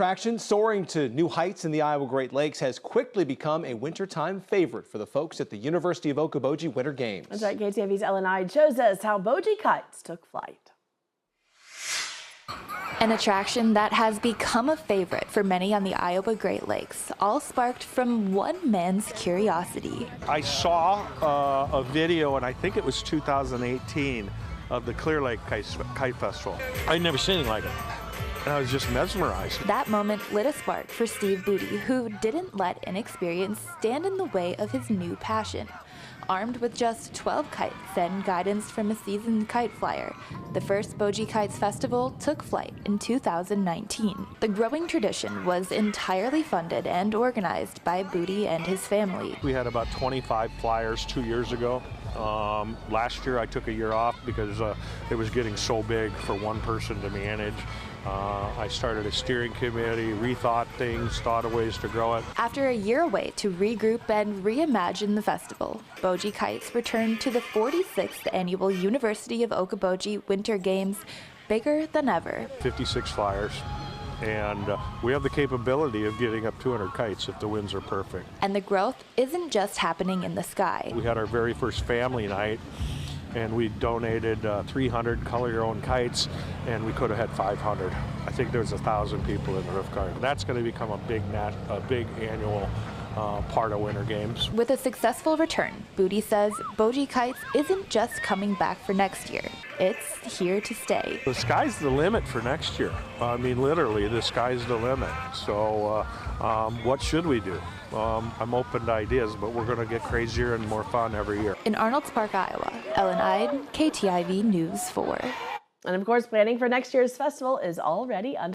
Attraction soaring to new heights in the Iowa Great Lakes has quickly become a wintertime favorite for the folks at the University of Okoboji Winter Games. That's right, KTV's Ellen Ide shows us how Boji kites took flight. An attraction that has become a favorite for many on the Iowa Great Lakes, all sparked from one man's curiosity. I saw a video, and I think it was 2018, of the Clear Lake Kite Festival. I'd never seen anything like it. And I was just mesmerized. That moment lit a spark for Steve Boji, who didn't let inexperience stand in the way of his new passion. Armed with just 12 kites and guidance from a seasoned kite flyer, the first Boji Kite Festival took flight in 2019. The growing tradition was entirely funded and organized by Boji and his family. We had about 25 flyers 2 years ago. Last year I took a year off because it was getting so big for one person to manage. I started a steering committee, rethought things, thought of ways to grow it. After a year away to regroup and reimagine the festival, Boji Kites returned to the 46th annual University of Okoboji Winter Games, bigger than ever. 56 flyers, and we have the capability of getting up 200 kites if the winds are perfect. And the growth isn't just happening in the sky. We had our very first family night, and we donated 300 color your own kites, and we could have had 500. I think there was 1,000 people in the roof garden. That's going to become a big annual part of Winter Games. With a successful return, Boji says Boji Kites isn't just coming back for next year. It's here to stay. The sky's the limit for next year. I mean, literally, the sky's the limit. So what should we do? I'm open to ideas, but we're going to get crazier and more fun every year. In Arnolds Park, Iowa, Ellen Ide, KTIV News 4. And of course, planning for next year's festival is already underway.